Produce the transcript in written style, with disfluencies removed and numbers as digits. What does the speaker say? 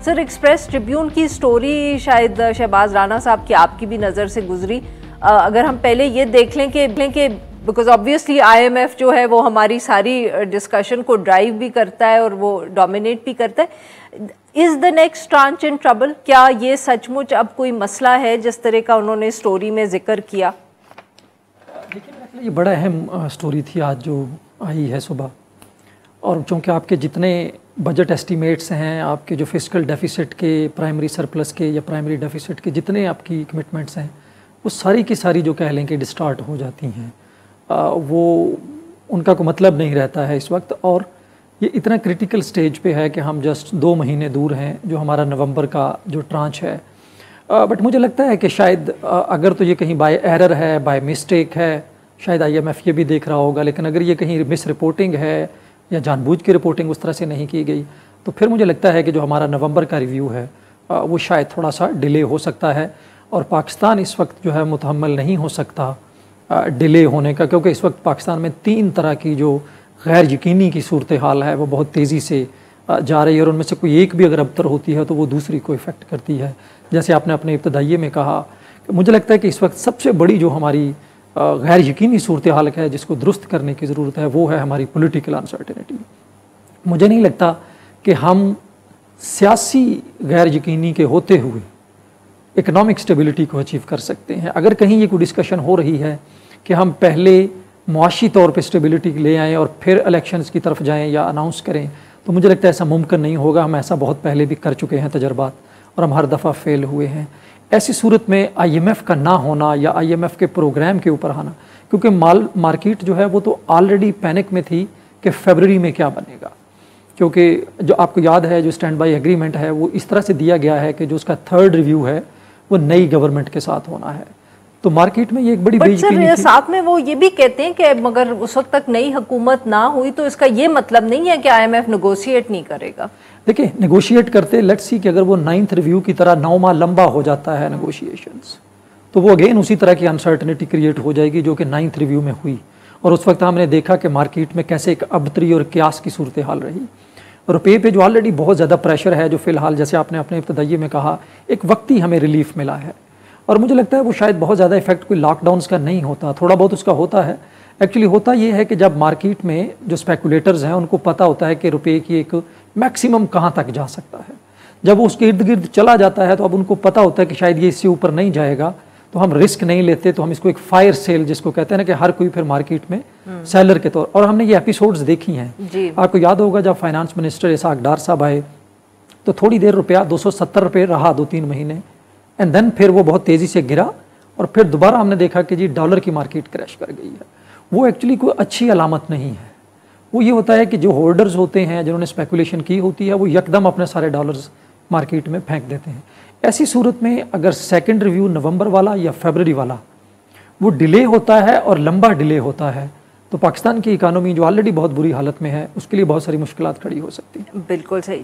Sir, express Tribune की story शायद शहबाज राणा साहब की आपकी भी नज़र से गुजरी। अगर हम पहले ये देख लें कि बिकॉज ऑब्वियसली आईएमएफ जो है वो हमारी सारी डिस्कशन को ड्राइव भी करता है और वो डोमिनेट भी करता है। Is the next tranche in trouble? क्या ये सचमुच अब कोई मसला है जिस तरह का उन्होंने स्टोरी में जिक्र किया? देखिए, ये बड़ा अहम स्टोरी थी आज जो आई है सुबह, और चूँकि आपके जितने बजट एस्टीमेट्स हैं, आपके जो फिस्कल डेफिसिट के, प्राइमरी सरप्लस के या प्राइमरी डेफिसिट के जितने आपकी कमिटमेंट्स हैं, वो सारी की सारी जो कह लें कि डिस्टार्ट हो जाती हैं, वो उनका कोई मतलब नहीं रहता है इस वक्त। और ये इतना क्रिटिकल स्टेज पे है कि हम जस्ट 2 महीने दूर हैं जो हमारा नवंबर का जो ट्रांच है। बट मुझे लगता है कि शायद अगर तो ये कहीं बाय एरर है, बाय मिस्टेक है, शायद आईएमएफ ये भी देख रहा होगा, लेकिन अगर ये कहीं मिस रिपोर्टिंग है या जानबूझ के रिपोर्टिंग उस तरह से नहीं की गई, तो फिर मुझे लगता है कि जो हमारा नवंबर का रिव्यू है वो शायद थोड़ा सा डिले हो सकता है। और पाकिस्तान इस वक्त जो है मुतहम्मल नहीं हो सकता डिले होने का, क्योंकि इस वक्त पाकिस्तान में 3 तरह की जो गैर यकीनी की सूरत हाल है वो बहुत तेज़ी से जा रही है, और उनमें से कोई एक भी अगर अबतर होती है तो वो दूसरी को इफ़ेक्ट करती है। जैसे आपने अपने इब्तदाइये में कहा, मुझे लगता है कि इस वक्त सबसे बड़ी जो हमारी गैर यकीनी सूरत हाल है जिसको दुरुस्त करने की ज़रूरत है वो है हमारी पॉलिटिकल अनसर्टेनिटी। मुझे नहीं लगता कि हम सियासी गैर यकीनी के होते हुए इकोनॉमिक स्टेबिलिटी को अचीव कर सकते हैं। अगर कहीं ये कोई डिस्कशन हो रही है कि हम पहले मुआशी तौर पे स्टेबिलिटी ले आएँ और फिर इलेक्शंस की तरफ जाएं या अनाउंस करें, तो मुझे लगता है ऐसा मुमकिन नहीं होगा। हम ऐसा बहुत पहले भी कर चुके हैं तजर्बात, और हम हर दफ़ा फेल हुए हैं। ऐसी सूरत में आईएमएफ का ना होना या आईएमएफ के प्रोग्राम के ऊपर आना, क्योंकि मार्केट जो है वो तो ऑलरेडी पैनिक में थी कि फरवरी में क्या बनेगा, क्योंकि जो आपको याद है जो स्टैंड बाई एग्रीमेंट है वो इस तरह से दिया गया है कि जो उसका 3rd रिव्यू है वो नई गवर्नमेंट के साथ होना है। तो मार्केट में ये एक बड़ी बेयकीनी थी। साथ में वो ये भी कहते हैं कि मगर उस वक्त तक नई हुकूमत ना हुई तो इसका ये मतलब नहीं है कि आईएमएफ नेगोशिएट नहीं करेगा। देखिए, नेगोशिएट करते, लेट्स सी कि अगर वो 9th रिव्यू की तरह 9 माह लंबा हो जाता है नेगोशिएशंस, तो वो अगेन उसी तरह की अनसर्टनिटी क्रिएट हो जाएगी जो कि 9th रिव्यू में हुई। और उस वक्त हमने देखा कि मार्केट में कैसे एक अबतरी और क्यास की सूरत हाल रही। रुपये पे जो ऑलरेडी बहुत ज़्यादा प्रेशर है, जो फिलहाल जैसे आपने अपने इब्तदाइये में कहा एक वक्ती हमें रिलीफ मिला है, और मुझे लगता है वो शायद बहुत ज़्यादा इफेक्ट कोई लॉकडाउन्स का नहीं होता, थोड़ा बहुत उसका होता है। एक्चुअली होता ये है कि जब मार्केट में जो स्पेकुलेटर्स हैं उनको पता होता है कि रुपये की एक मैक्सिमम कहाँ तक जा सकता है, जब वो उसके इर्द गिर्द चला जाता है तो अब उनको पता होता है कि शायद ये इससे ऊपर नहीं जाएगा, तो हम रिस्क नहीं लेते। तो हम इसको एक फायर सेल जिसको कहते हैं ना, कि हर कोई फिर मार्केट में सेलर के तौर, और हमने ये एपिसोड्स देखी हैं। आपको याद होगा जब फाइनेंस मिनिस्टर इसाक डार साहब आए तो थोड़ी देर रुपया 270 रुपये रहा 2-3 महीने, एंड देन फिर वो बहुत तेज़ी से गिरा, और फिर दोबारा हमने देखा कि जी डॉलर की मार्केट क्रैश कर गई है। वो एक्चुअली कोई अच्छी अलामत नहीं है। वो ये होता है कि जो होल्डर्स होते हैं, जिन्होंने स्पेकुलेशन की होती है, वो यकदम अपने सारे डॉलर्स मार्केट में फेंक देते हैं। ऐसी सूरत में अगर 2nd रिव्यू नवंबर वाला या फरवरी वाला वो डिले होता है और लंबा डिले होता है, तो पाकिस्तान की इकानमी जो ऑलरेडी बहुत बुरी हालत में है उसके लिए बहुत सारी मुश्किलात खड़ी हो सकती हैं। बिल्कुल सही।